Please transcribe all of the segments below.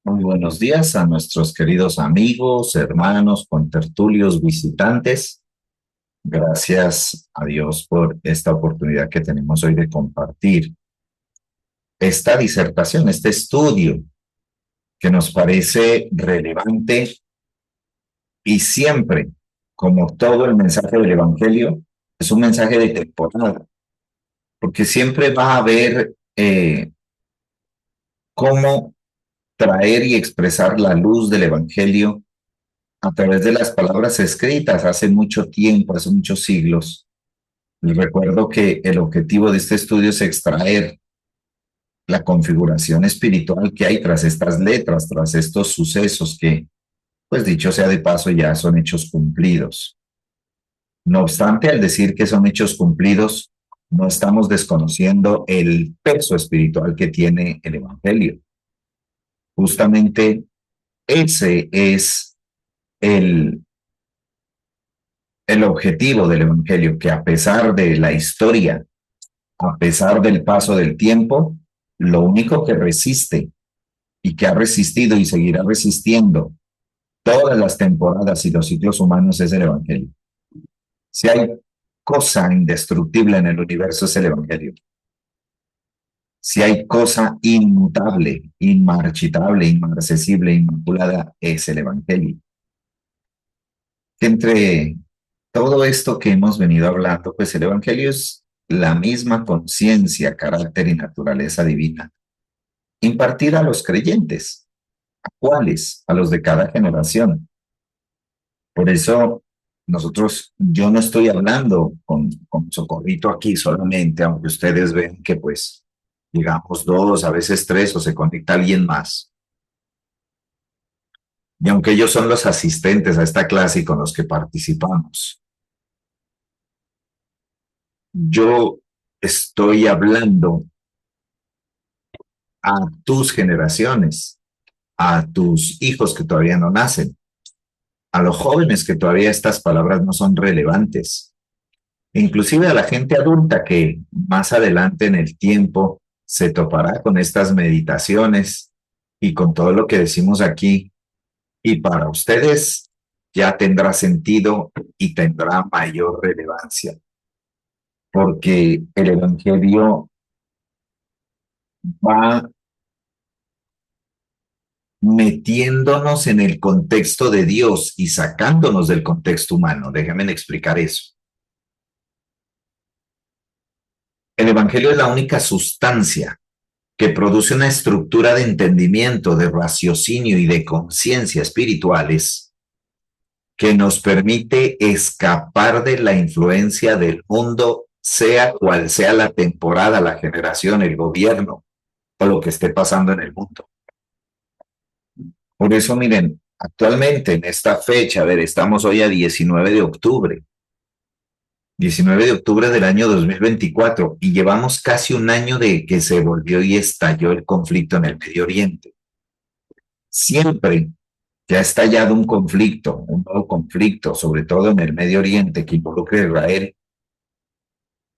Muy buenos días a nuestros queridos amigos, hermanos, contertulios, visitantes. Gracias a Dios por esta oportunidad que tenemos hoy de compartir esta disertación, este estudio que nos parece relevante y siempre, como todo el mensaje del Evangelio, es un mensaje de temporada, porque siempre va a haber cómo traer y expresar la luz del Evangelio a través de las palabras escritas hace mucho tiempo, hace muchos siglos. Y recuerdo que el objetivo de este estudio es extraer la configuración espiritual que hay tras estas letras, tras estos sucesos que, pues dicho sea de paso, ya son hechos cumplidos. No obstante, al decir que son hechos cumplidos, no estamos desconociendo el peso espiritual que tiene el Evangelio. Justamente ese es el el objetivo del Evangelio, que a pesar de la historia, a pesar del paso del tiempo, lo único que resiste y que ha resistido y seguirá resistiendo todas las temporadas y los ciclos humanos es el Evangelio. Si hay cosa indestructible en el universo es el Evangelio. Si hay cosa inmutable, inmarchitable, inmarcesible, inmaculada, es el Evangelio. Entre todo esto que hemos venido hablando, pues el Evangelio es la misma conciencia, carácter y naturaleza divina, impartida a los creyentes. ¿A cuáles? A los de cada generación. Por eso yo no estoy hablando con Socorrito aquí solamente, aunque ustedes ven que pues llegamos dos, a veces tres, o se conecta alguien más. Y aunque ellos son los asistentes a esta clase y con los que participamos, yo estoy hablando a tus generaciones, a tus hijos que todavía no nacen, a los jóvenes que todavía estas palabras no son relevantes, inclusive a la gente adulta que más adelante en el tiempo se topará con estas meditaciones y con todo lo que decimos aquí, y para ustedes ya tendrá sentido y tendrá mayor relevancia, porque el Evangelio va metiéndonos en el contexto de Dios y sacándonos del contexto humano. Déjenme explicar eso. El Evangelio es la única sustancia que produce una estructura de entendimiento, de raciocinio y de conciencia espirituales que nos permite escapar de la influencia del mundo, sea cual sea la temporada, la generación, el gobierno o lo que esté pasando en el mundo. Por eso, miren, actualmente en esta fecha, a ver, estamos hoy a 19 de octubre del año 2024 y llevamos casi un año de que se volvió y estalló el conflicto en el Medio Oriente. Siempre que ha estallado un conflicto, un nuevo conflicto, sobre todo en el Medio Oriente que involucra a Israel,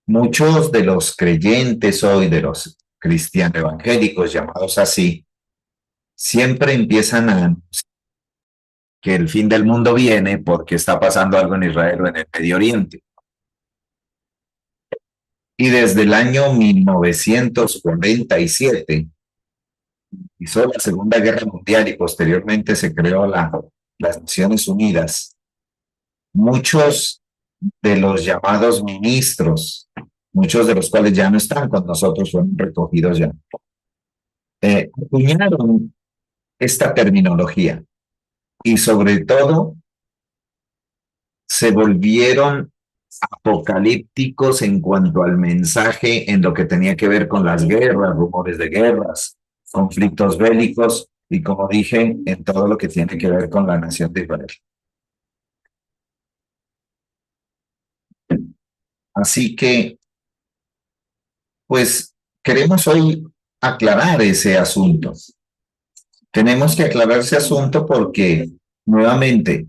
muchos de los creyentes hoy, de los cristianos evangélicos llamados así, siempre empiezan a que el fin del mundo viene porque está pasando algo en Israel o en el Medio Oriente. Y desde el año 1947 hizo la Segunda Guerra Mundial y posteriormente se creó las Naciones Unidas. Muchos de los llamados ministros, muchos de los cuales ya no están con nosotros, fueron recogidos ya, acuñaron esta terminología y sobre todo se volvieron apocalípticos en cuanto al mensaje en lo que tenía que ver con las guerras, rumores de guerras, conflictos bélicos y, como dije, en todo lo que tiene que ver con la nación de Israel. Así que, pues, queremos hoy aclarar ese asunto. Tenemos que aclarar ese asunto porque, nuevamente,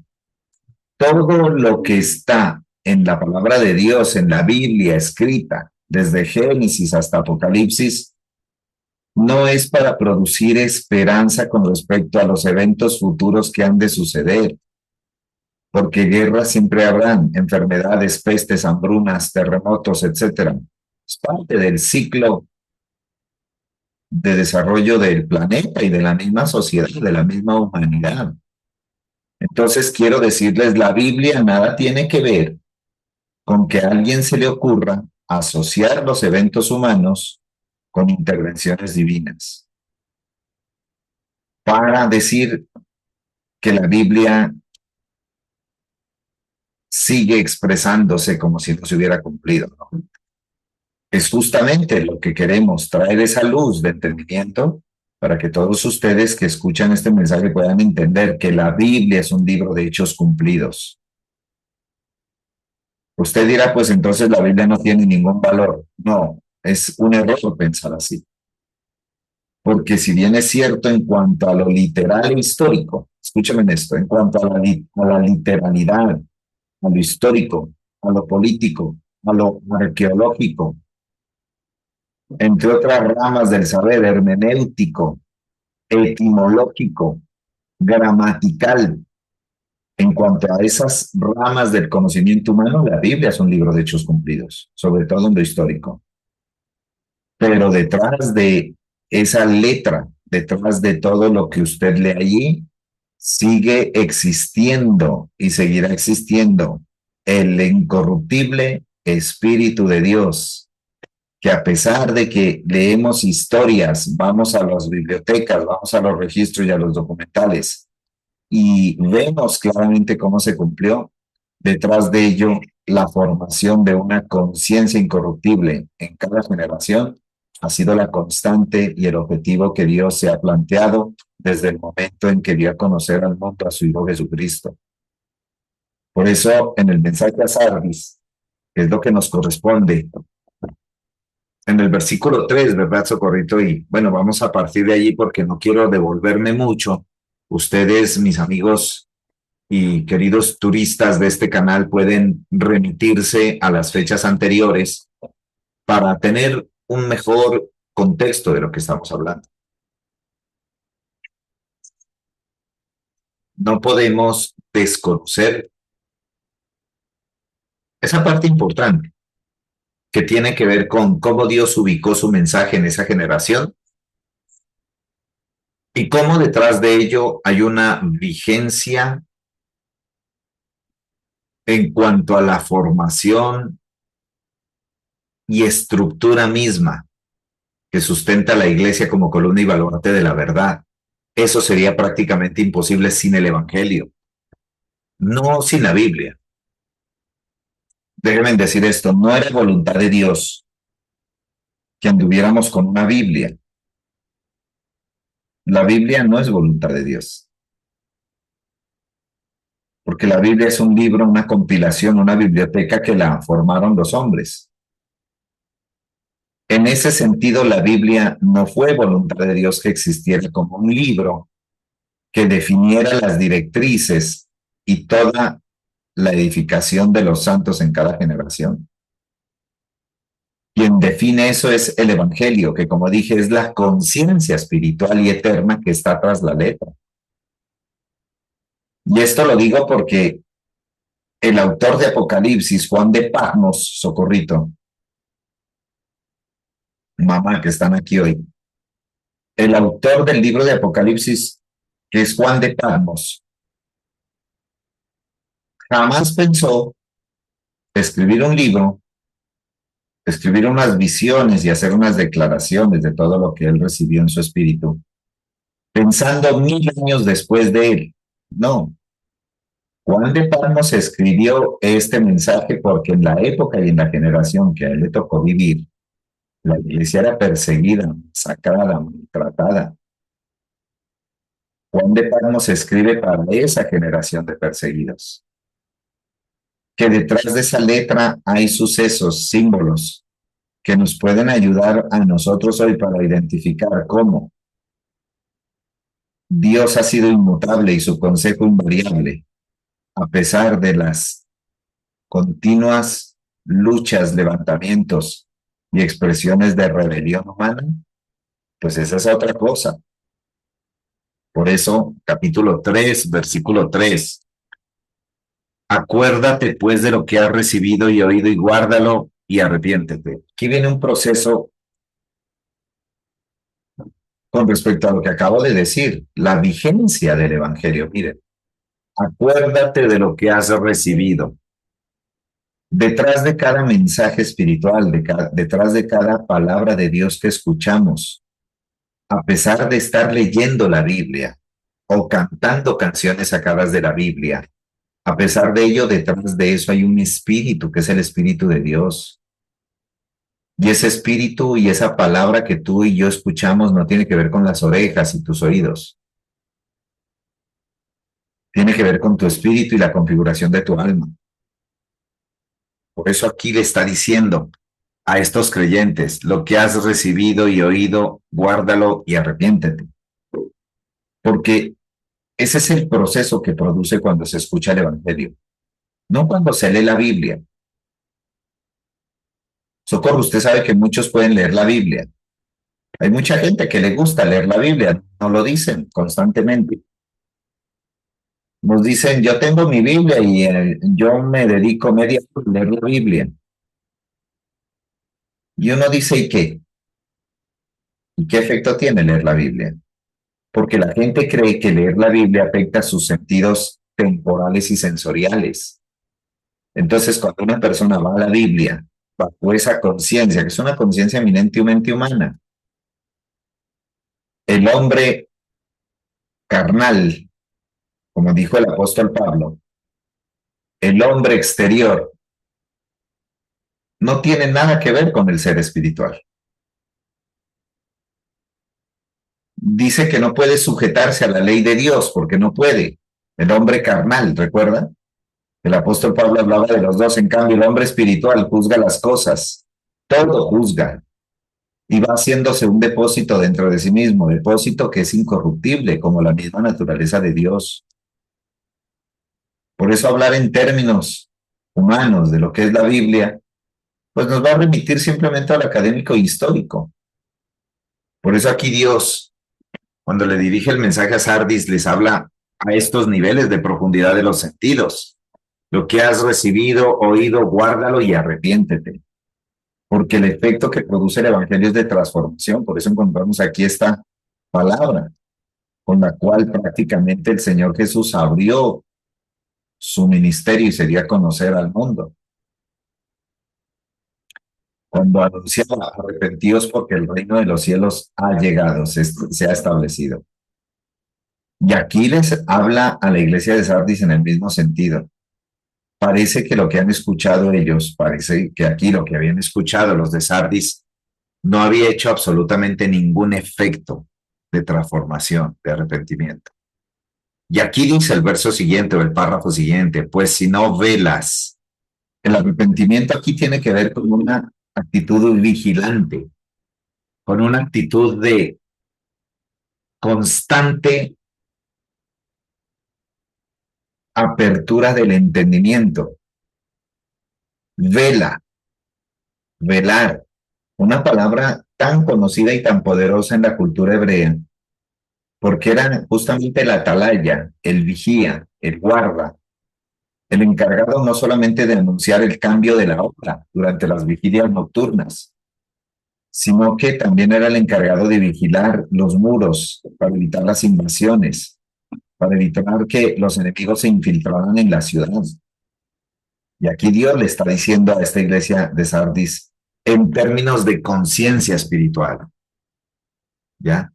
todo lo que está en la palabra de Dios, en la Biblia escrita, desde Génesis hasta Apocalipsis, no es para producir esperanza con respecto a los eventos futuros que han de suceder, porque guerras siempre habrán, enfermedades, pestes, hambrunas, terremotos, etcétera. Es parte del ciclo de desarrollo del planeta y de la misma sociedad, de la misma humanidad. Entonces quiero decirles, la Biblia nada tiene que ver con que a alguien se le ocurra asociar los eventos humanos con intervenciones divinas para decir que la Biblia sigue expresándose como si no se hubiera cumplido, ¿no? Es justamente lo que queremos, traer esa luz de entendimiento para que todos ustedes que escuchan este mensaje puedan entender que la Biblia es un libro de hechos cumplidos. Usted dirá, pues entonces la Biblia no tiene ningún valor. No, es un error pensar así. Porque si bien es cierto en cuanto a lo literal e histórico, escúchame en esto, en cuanto a la literalidad, a lo histórico, a lo político, a lo arqueológico, entre otras ramas del saber hermenéutico, etimológico, gramatical. En cuanto a esas ramas del conocimiento humano, la Biblia es un libro de hechos cumplidos, sobre todo en lo histórico. Pero detrás de esa letra, detrás de todo lo que usted lee allí, sigue existiendo y seguirá existiendo el incorruptible Espíritu de Dios, que a pesar de que leemos historias, vamos a las bibliotecas, vamos a los registros y a los documentales y vemos claramente cómo se cumplió, detrás de ello la formación de una conciencia incorruptible en cada generación ha sido la constante y el objetivo que Dios se ha planteado desde el momento en que dio a conocer al mundo a su Hijo Jesucristo. Por eso, en el mensaje a Sardis, que es lo que nos corresponde, en el versículo 3, ¿verdad, Socorrito? Y bueno, vamos a partir de allí porque no quiero devolverme mucho. Ustedes, mis amigos y queridos turistas de este canal, pueden remitirse a las fechas anteriores para tener un mejor contexto de lo que estamos hablando. No podemos desconocer esa parte importante que tiene que ver con cómo Dios ubicó su mensaje en esa generación y cómo detrás de ello hay una vigencia en cuanto a la formación y estructura misma que sustenta la iglesia como columna y baluarte de la verdad. Eso sería prácticamente imposible sin el Evangelio, no sin la Biblia. Déjenme decir esto, no era voluntad de Dios que anduviéramos con una Biblia. La Biblia no es voluntad de Dios, porque la Biblia es un libro, una compilación, una biblioteca que la formaron los hombres. En ese sentido, la Biblia no fue voluntad de Dios que existiera como un libro que definiera las directrices y toda la edificación de los santos en cada generación. Quien define eso es el Evangelio, que como dije es la conciencia espiritual y eterna que está tras la letra. Y esto lo digo porque el autor de Apocalipsis, Juan de Patmos, Socorrito, mamá que están aquí hoy, el autor del libro de Apocalipsis, que es Juan de Patmos, jamás pensó escribir un libro, escribir unas visiones y hacer unas declaraciones de todo lo que él recibió en su espíritu, pensando 1000 años después de él. No, Juan de Patmos escribió este mensaje porque en la época y en la generación que a él le tocó vivir, la iglesia era perseguida, sacrada, maltratada. Juan de Patmos escribe para esa generación de perseguidos. Que detrás de esa letra hay sucesos, símbolos, que nos pueden ayudar a nosotros hoy para identificar cómo Dios ha sido inmutable y su consejo invariable, a pesar de las continuas luchas, levantamientos y expresiones de rebelión humana. Pues esa es otra cosa. Por eso, capítulo 3, versículo 3. Acuérdate pues de lo que has recibido y oído y guárdalo y arrepiéntete. Aquí viene un proceso con respecto a lo que acabo de decir, la vigencia del Evangelio. Miren, acuérdate de lo que has recibido. Detrás de cada mensaje espiritual, detrás de cada palabra de Dios que escuchamos, a pesar de estar leyendo la Biblia o cantando canciones sacadas de la Biblia, a pesar de ello, detrás de eso hay un espíritu, que es el Espíritu de Dios. Y ese espíritu y esa palabra que tú y yo escuchamos no tiene que ver con las orejas y tus oídos. Tiene que ver con tu espíritu y la configuración de tu alma. Por eso aquí le está diciendo a estos creyentes, lo que has recibido y oído, guárdalo y arrepiéntete. Porque ese es el proceso que produce cuando se escucha el Evangelio, no cuando se lee la Biblia. Socorro, usted sabe que muchos pueden leer la Biblia. Hay mucha gente que le gusta leer la Biblia, no lo dicen constantemente. Nos dicen, yo tengo mi Biblia y yo me dedico media hora a leer la Biblia. Y uno dice, ¿y qué? ¿Y qué efecto tiene leer la Biblia? Porque la gente cree que leer la Biblia afecta sus sentidos temporales y sensoriales. Entonces, cuando una persona va a la Biblia, bajo esa conciencia, que es una conciencia eminentemente humana, el hombre carnal, como dijo el apóstol Pablo, el hombre exterior, no tiene nada que ver con el ser espiritual. Dice que no puede sujetarse a la ley de Dios porque no puede. El hombre carnal, ¿recuerda? El apóstol Pablo hablaba de los dos, en cambio el hombre espiritual juzga las cosas, todo juzga y va haciéndose un depósito dentro de sí mismo, depósito que es incorruptible como la misma naturaleza de Dios. Por eso hablar en términos humanos de lo que es la Biblia, pues nos va a remitir simplemente al académico histórico. Por eso aquí Dios, cuando le dirige el mensaje a Sardis, les habla a estos niveles de profundidad de los sentidos. Lo que has recibido, oído, guárdalo y arrepiéntete. Porque el efecto que produce el Evangelio es de transformación. Por eso encontramos aquí esta palabra con la cual prácticamente el Señor Jesús abrió su ministerio y se dio a conocer al mundo. Cuando anunciaba, arrepentidos porque el reino de los cielos ha llegado, se ha establecido. Y aquí les habla a la iglesia de Sardis en el mismo sentido. Parece que lo que han escuchado ellos, parece que aquí lo que habían escuchado los de Sardis, no había hecho absolutamente ningún efecto de transformación, de arrepentimiento. Y aquí dice el verso siguiente o el párrafo siguiente, pues si no velas, el arrepentimiento aquí tiene que ver con una actitud vigilante, con una actitud de constante apertura del entendimiento. Vela, velar, una palabra tan conocida y tan poderosa en la cultura hebrea, porque era justamente el atalaya, el vigía, el guarda, el encargado no solamente de anunciar el cambio de la hora durante las vigilias nocturnas, sino que también era el encargado de vigilar los muros para evitar las invasiones, para evitar que los enemigos se infiltraran en la ciudad. Y aquí Dios le está diciendo a esta iglesia de Sardis en términos de conciencia espiritual, ¿ya?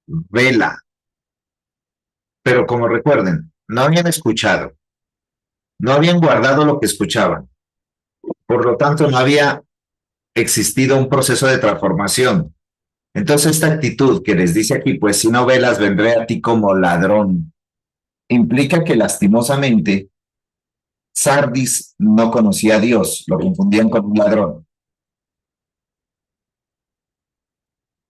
Vela. Pero como recuerden, no habían escuchado, no habían guardado lo que escuchaban. Por lo tanto, no había existido un proceso de transformación. Entonces, esta actitud que les dice aquí, pues si no velas, vendré a ti como ladrón, implica que lastimosamente Sardis no conocía a Dios, lo confundían con un ladrón.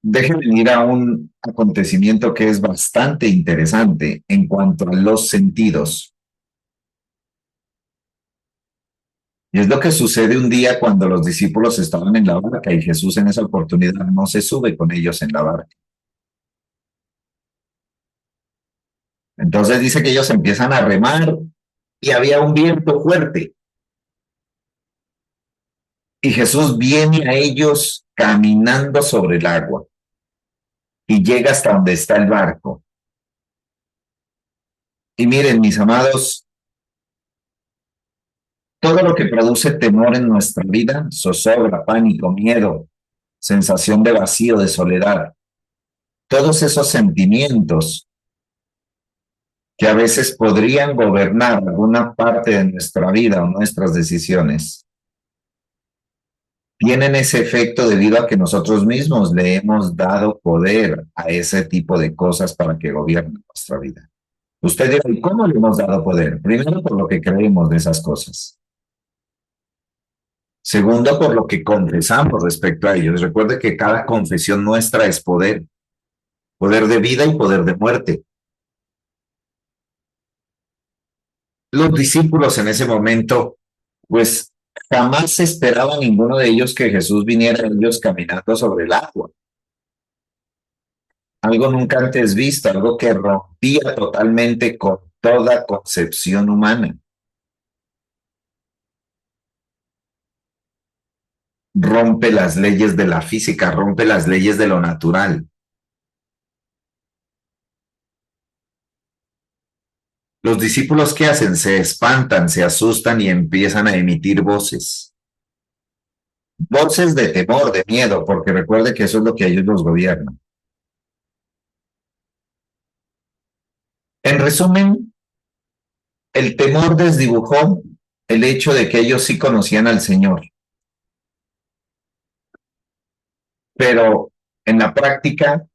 Déjenme ir a un acontecimiento que es bastante interesante en cuanto a los sentidos. Y es lo que sucede un día cuando los discípulos estaban en la barca y Jesús en esa oportunidad no se sube con ellos en la barca. Entonces dice que ellos empiezan a remar y había un viento fuerte. Y Jesús viene a ellos caminando sobre el agua y llega hasta donde está el barco. Y miren, mis amados, todo lo que produce temor en nuestra vida, zozobra, pánico, miedo, sensación de vacío, de soledad, todos esos sentimientos que a veces podrían gobernar alguna parte de nuestra vida o nuestras decisiones, tienen ese efecto debido a que nosotros mismos le hemos dado poder a ese tipo de cosas para que gobiernen nuestra vida. Usted dirá, ¿y cómo le hemos dado poder? Primero, por lo que creemos de esas cosas. Segundo, por lo que confesamos respecto a ellos. Recuerde que cada confesión nuestra es poder, poder de vida y poder de muerte. Los discípulos en ese momento, pues jamás esperaba ninguno de ellos que Jesús viniera a ellos caminando sobre el agua. Algo nunca antes visto, algo que rompía totalmente con toda concepción humana. Rompe las leyes de la física, rompe las leyes de lo natural. Los discípulos, ¿qué hacen? Se espantan, se asustan y empiezan a emitir voces. Voces de temor, de miedo, porque recuerde que eso es lo que ellos los gobiernan. En resumen, el temor desdibujó el hecho de que ellos sí conocían al Señor, pero en la práctica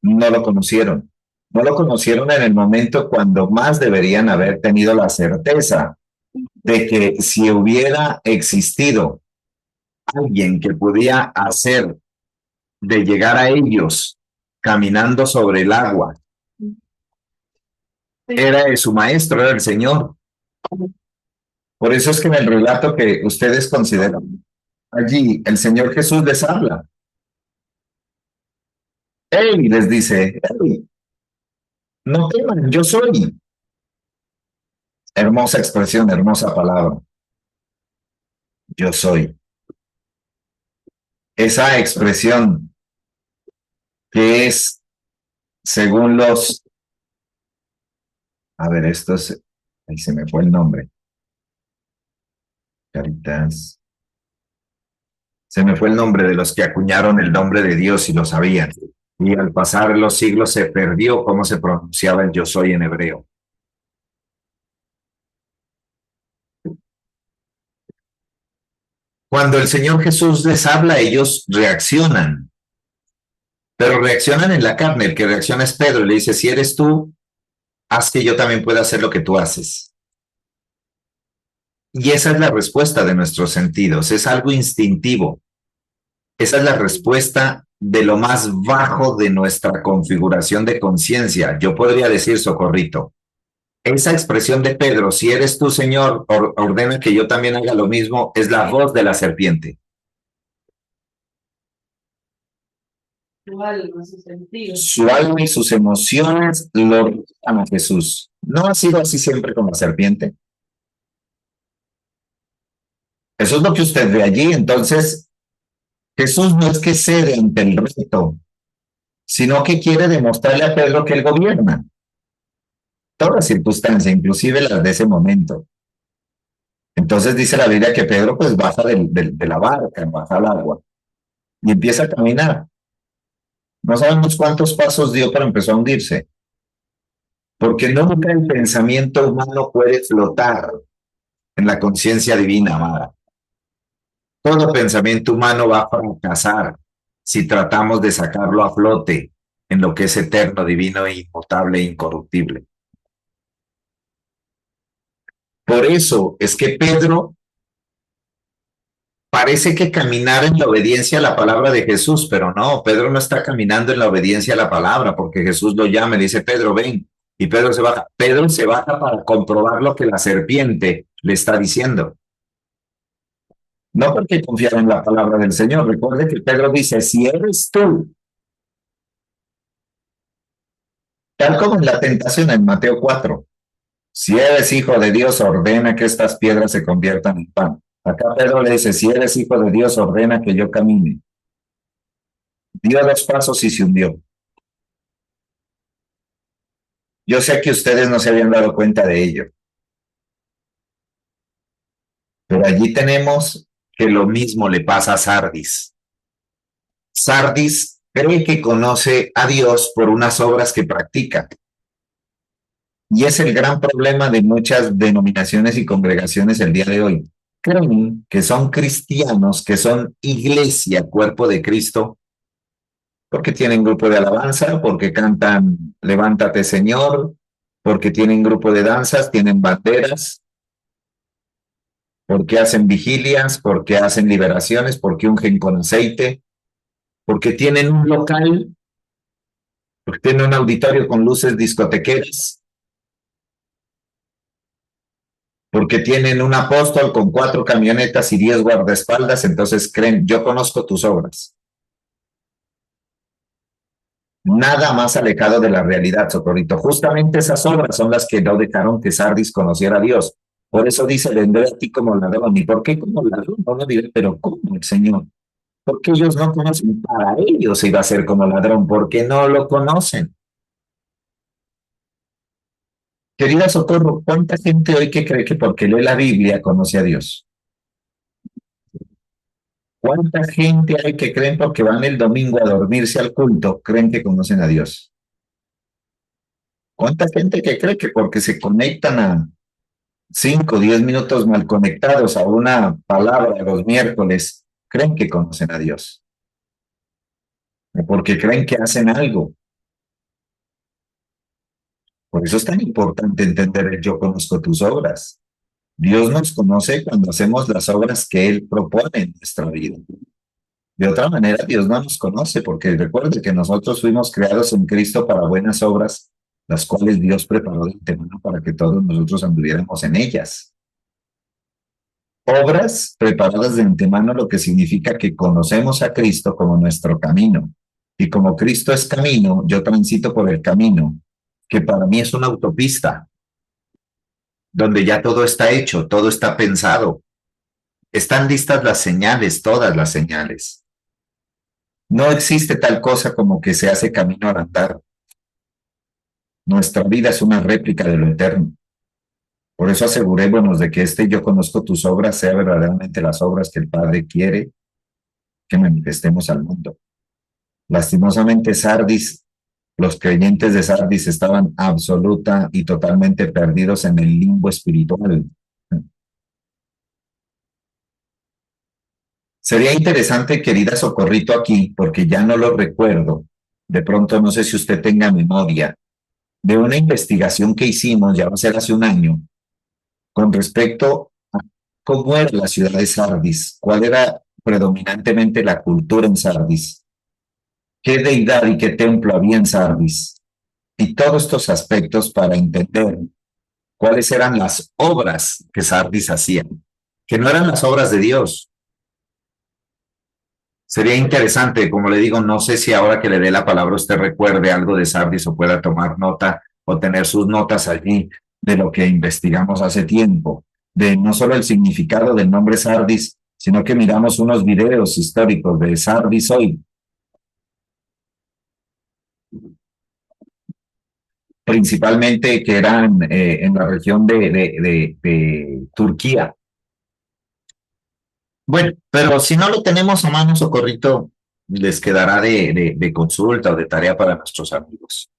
no lo conocieron. No lo conocieron en el momento cuando más deberían haber tenido la certeza de que si hubiera existido alguien que podía hacer de llegar a ellos caminando sobre el agua, era su maestro, era el Señor. Por eso es que en el relato que ustedes consideran, allí el Señor Jesús les habla. Él les dice, hey, no teman, yo soy. Hermosa expresión, hermosa palabra. Yo soy. Esa expresión que es, según los, a ver, esto es, ahí se me fue el nombre. Caritas. Se me fue el nombre de los que acuñaron el nombre de Dios y lo sabían. Y al pasar los siglos se perdió cómo se pronunciaba el yo soy en hebreo. Cuando el Señor Jesús les habla, ellos reaccionan, pero reaccionan en la carne. El que reacciona es Pedro y le dice, si eres tú, haz que yo también pueda hacer lo que tú haces. Y esa es la respuesta de nuestros sentidos, es algo instintivo. Esa es la respuesta de lo más bajo de nuestra configuración de conciencia. Yo podría decir, socorrito, esa expresión de Pedro, si eres tú, Señor, ordena que yo también haga lo mismo, es la voz de la serpiente. Su alma y sus emociones lo retan a Jesús. ¿No ha sido así siempre con la serpiente? Eso es lo que usted ve allí. Entonces, Jesús no es que cede ante el reto, sino que quiere demostrarle a Pedro que él gobierna toda circunstancia, inclusive las de ese momento. Entonces dice la Biblia que Pedro pues baja de la barca, baja al agua y empieza a caminar. No sabemos cuántos pasos dio, pero empezó a hundirse. Porque nunca el pensamiento humano puede flotar en la conciencia divina, amada. Todo pensamiento humano va a fracasar si tratamos de sacarlo a flote en lo que es eterno, divino, inmutable e incorruptible. Por eso es que Pedro parece que caminar en la obediencia a la palabra de Jesús, pero no, Pedro no está caminando en la obediencia a la palabra, porque Jesús lo llama y le dice, Pedro, ven, y Pedro se baja. Pedro se baja para comprobar lo que la serpiente le está diciendo. No porque confiara en la palabra del Señor. Recuerde que Pedro dice, si eres tú, tal como en la tentación en Mateo 4, si eres hijo de Dios, ordena que estas piedras se conviertan en pan. Acá Pedro le dice, si eres hijo de Dios, ordena que yo camine. Dio dos pasos y se hundió. Yo sé que ustedes no se habían dado cuenta de ello, pero allí tenemos que lo mismo le pasa a Sardis. Sardis cree que conoce a Dios por unas obras que practica. Y es el gran problema de muchas denominaciones y congregaciones el día de hoy. Creen que son cristianos, que son iglesia, cuerpo de Cristo, porque tienen grupo de alabanza, porque cantan Levántate Señor, porque tienen grupo de danzas, tienen banderas, porque hacen vigilias, porque hacen liberaciones, porque ungen con aceite, porque tienen un local, porque tienen un auditorio con luces discotequeras, porque tienen un apóstol con 4 camionetas y 10 guardaespaldas, entonces creen, yo conozco tus obras. Nada más alejado de la realidad, Socorrito. Justamente esas obras son las que no dejaron que Sardis conociera a Dios. Por eso dice, vendré a ti como ladrón. ¿Y por qué como ladrón? No lo diré, pero ¿cómo el Señor? Porque ellos no conocen. Para ellos iba a ser como ladrón, porque no lo conocen. Querida Socorro, ¿cuánta gente hoy que cree que porque lee la Biblia conoce a Dios? ¿Cuánta gente hay que creen porque van el domingo a dormirse al culto, creen que conocen a Dios? ¿Cuánta gente que cree que porque se conectan a 5 o 10 minutos mal conectados a una palabra los miércoles, creen que conocen a Dios? O porque creen que hacen algo. Por eso es tan importante entender el yo conozco tus obras. Dios nos conoce cuando hacemos las obras que Él propone en nuestra vida. De otra manera, Dios no nos conoce, porque recuerde que nosotros fuimos creados en Cristo para buenas obras, las cuales Dios preparó de antemano para que todos nosotros anduviéramos en ellas. Obras preparadas de antemano, lo que significa que conocemos a Cristo como nuestro camino. Y como Cristo es camino, yo transito por el camino, que para mí es una autopista, donde ya todo está hecho, todo está pensado. Están listas las señales, todas las señales. No existe tal cosa como que se hace camino al andar. Nuestra vida es una réplica de lo eterno. Por eso asegurémonos de que yo conozco tus obras sea verdaderamente las obras que el Padre quiere que manifestemos al mundo. Lastimosamente, Sardis, los creyentes de Sardis estaban absoluta y totalmente perdidos en el limbo espiritual. Sería interesante, querida Socorrito, aquí, porque ya no lo recuerdo. De pronto, no sé si usted tenga memoria de una investigación que hicimos, ya va a ser hace un año, con respecto a cómo era la ciudad de Sardis, cuál era predominantemente la cultura en Sardis, qué deidad y qué templo había en Sardis, y todos estos aspectos para entender cuáles eran las obras que Sardis hacía, que no eran las obras de Dios. Sería interesante, como le digo, no sé si ahora que le dé la palabra usted recuerde algo de Sardis o pueda tomar nota o tener sus notas allí de lo que investigamos hace tiempo, de no solo el significado del nombre Sardis, sino que miramos unos videos históricos de Sardis hoy, principalmente que eran en la región de Turquía. Bueno, pero si no lo tenemos a mano, Socorrito, les quedará de consulta o de tarea para nuestros amigos.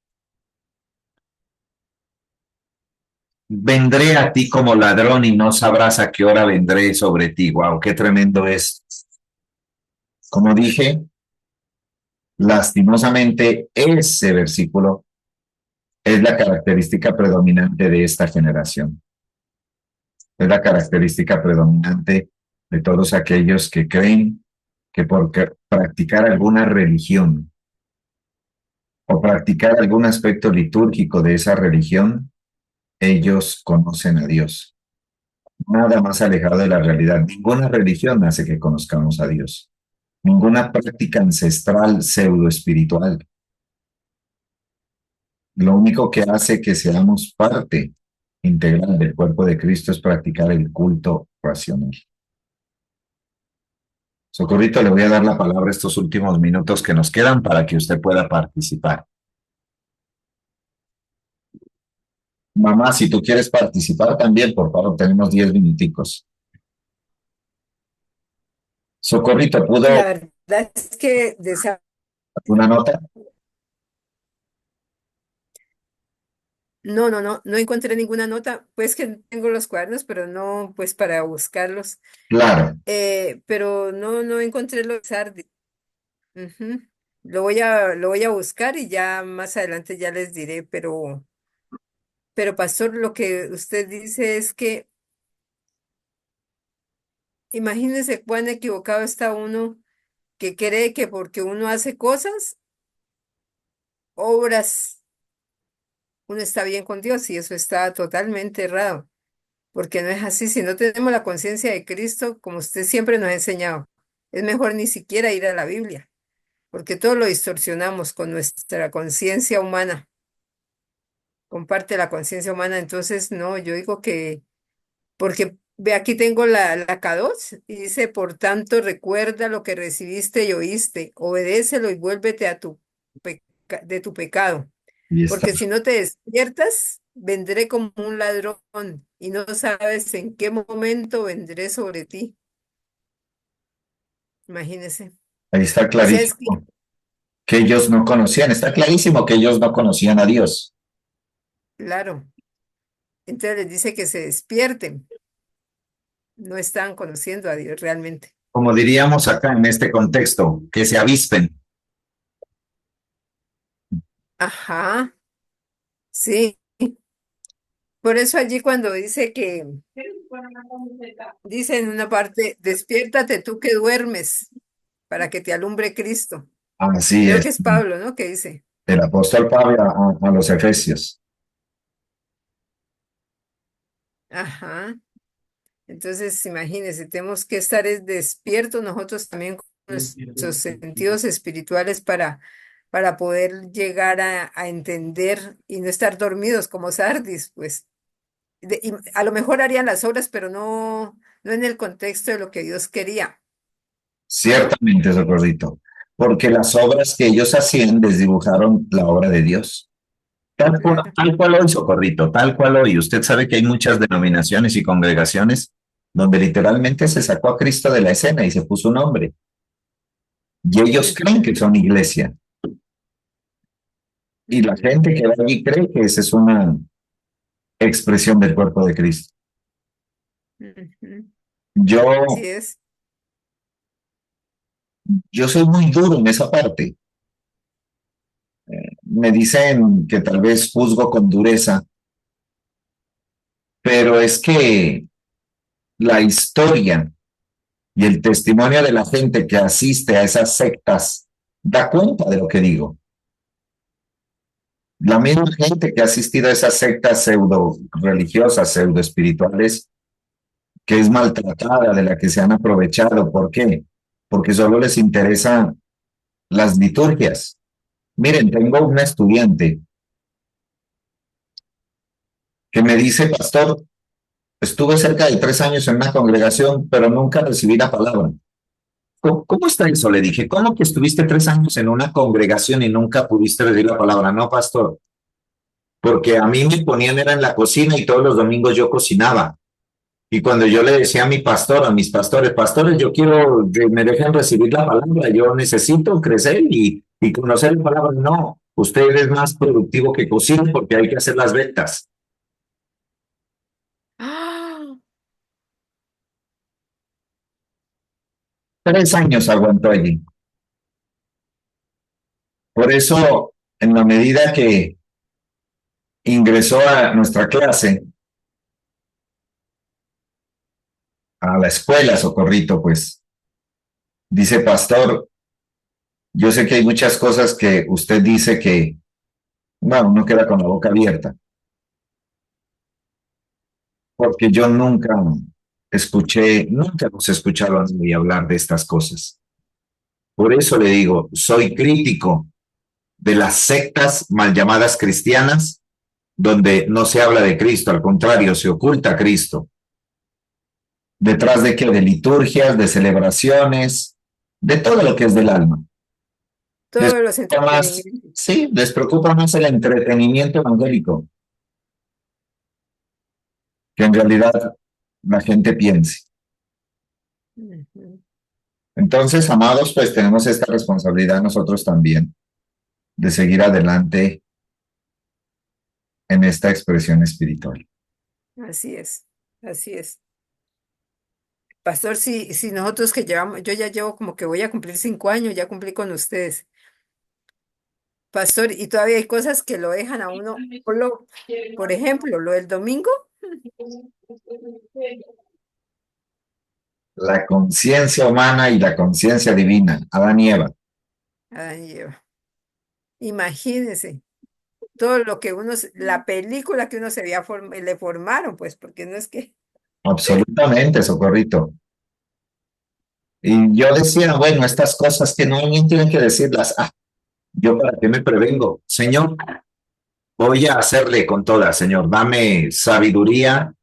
Vendré a ti como ladrón y no sabrás a qué hora vendré sobre ti. Wow, qué tremendo es. Como dije, lastimosamente ese versículo es la característica predominante de esta generación. Es la característica predominante de todos aquellos que creen que por practicar alguna religión o practicar algún aspecto litúrgico de esa religión, ellos conocen a Dios. Nada más alejado de la realidad. Ninguna religión hace que conozcamos a Dios. Ninguna práctica ancestral pseudo espiritual. Lo único que hace que seamos parte integral del cuerpo de Cristo es practicar el culto racional. Socorrito, le voy a dar la palabra estos últimos minutos que nos quedan para que usted pueda participar. Mamá, si tú quieres participar también, por favor, tenemos 10 minuticos. Socorrito, La ¿pudo verdad es que una nota? no encontré ninguna nota, pues que tengo los cuadernos, pero no, pues para buscarlos. Claro. Pero no encontré los Sardi. Ujú. Lo voy a buscar y ya más adelante ya les diré, pero pastor, lo que usted dice es que imagínese cuán equivocado está uno que cree que porque uno hace cosas, obras, uno está bien con Dios y eso está totalmente errado, porque no es así. Si no tenemos la conciencia de Cristo, como usted siempre nos ha enseñado, es mejor ni siquiera ir a la Biblia, porque todo lo distorsionamos con nuestra conciencia humana, comparte la conciencia humana. Entonces, no, yo digo que, porque ve aquí tengo la K2 y dice, por tanto, recuerda lo que recibiste y oíste, obedécelo y vuélvete a de tu pecado. Y está. Porque si no te despiertas, vendré como un ladrón y no sabes en qué momento vendré sobre ti. Imagínese. Ahí está O sea, es que, clarísimo que ellos no conocían, está clarísimo que ellos no conocían a Dios. claro, entonces les dice que se despierten. No están conociendo a Dios realmente. Como diríamos acá en este contexto, que se avispen. Ajá, sí. Por eso allí cuando dice que, dice en una parte, despiértate tú que duermes para que te alumbre Cristo. Así Creo es, que es Pablo, ¿no? Que dice, el apóstol Pablo a los Efesios. ajá. Entonces, imagínense, tenemos que estar despiertos nosotros también con nuestros sentidos espirituales para poder llegar a entender y no estar dormidos como Sardis, pues. Y a lo mejor harían las obras, pero no en el contexto de lo que Dios quería, ¿no? Ciertamente, Socorrito, porque las obras que ellos hacían desdibujaron la obra de Dios. Claro. Tal cual hoy, Socorrito, tal cual hoy. Usted sabe que hay muchas denominaciones y congregaciones donde literalmente se sacó a Cristo de la escena y se puso un nombre. Y ellos creen que Ujú, son iglesia. Y la ujú, gente que va allí cree que esa es una expresión del cuerpo de Cristo. ujú. Yo, Así es. yo soy muy duro en esa parte. Me dicen que tal vez juzgo con dureza, pero es que la historia y el testimonio de la gente que asiste a esas sectas da cuenta de lo que digo. La misma gente que ha asistido a esas sectas pseudo religiosas, pseudo espirituales, que es maltratada, de la que se han aprovechado. ¿Por qué? Porque solo les interesan las liturgias. Miren, tengo una estudiante que me dice, pastor, estuve cerca de 3 años en una congregación, pero nunca recibí la palabra. ¿Cómo está eso? Le dije, ¿cómo que estuviste 3 años en una congregación y nunca pudiste recibir la palabra? No, pastor, porque a mí me ponían era en la cocina y todos los domingos yo cocinaba. Y cuando yo le decía a mi pastor, a mis pastores, pastores, yo quiero que me dejen recibir la palabra, yo necesito crecer y conocer la palabra. No, usted es más productivo que cocina porque hay que hacer las ventas. ¡Ah! 3 años aguantó allí. Por eso, en la medida que ingresó a nuestra clase, a la escuela, Socorrito, pues dice, pastor, yo sé que hay muchas cosas que usted dice que, bueno, uno queda con la boca abierta, porque yo nunca hemos escuchado a nadie hablar de estas cosas. Por eso le digo, soy crítico de las sectas mal llamadas cristianas, donde no se habla de Cristo, al contrario, se oculta a Cristo. ¿Detrás de qué? De liturgias, de celebraciones, de todo lo que es del alma. Les Todos los preocupa más, entretenimientos. sí, les preocupa más el entretenimiento evangélico, que en realidad la gente piense. Ujú. Entonces, amados, pues tenemos esta responsabilidad nosotros también de seguir adelante en esta expresión espiritual. Así es, así es. Pastor, si nosotros que llevamos, yo ya llevo como que voy a cumplir 5 años, ya cumplí con ustedes. Pastor, y todavía hay cosas que lo dejan a uno, por ejemplo, lo del domingo, La conciencia humana y la conciencia divina, Adán y Eva. Adán y Eva. Imagínense todo lo que la película que uno se había le formaron, pues, porque no es que, Absolutamente, Socorrito. Y yo decía, bueno, estas cosas que no alguien tiene que decirlas. Ah, yo para qué me prevengo. Señor, voy a hacerle con todas, Señor. Dame sabiduría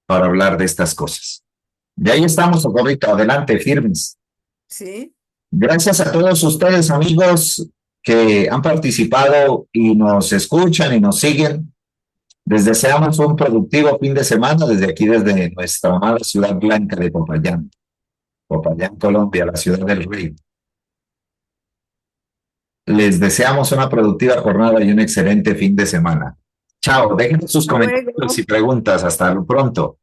para hablar de estas cosas. De ahí estamos, Socorrito. Adelante, firmes. sí, Gracias a todos ustedes, amigos, que han participado y nos escuchan y nos siguen. Les deseamos un productivo fin de semana desde aquí, desde nuestra amada ciudad blanca de Popayán, Popayán, Colombia, la ciudad del rey. Les deseamos una productiva jornada y un excelente fin de semana. Chao, dejen sus hasta comentarios y luego. preguntas. Hasta pronto.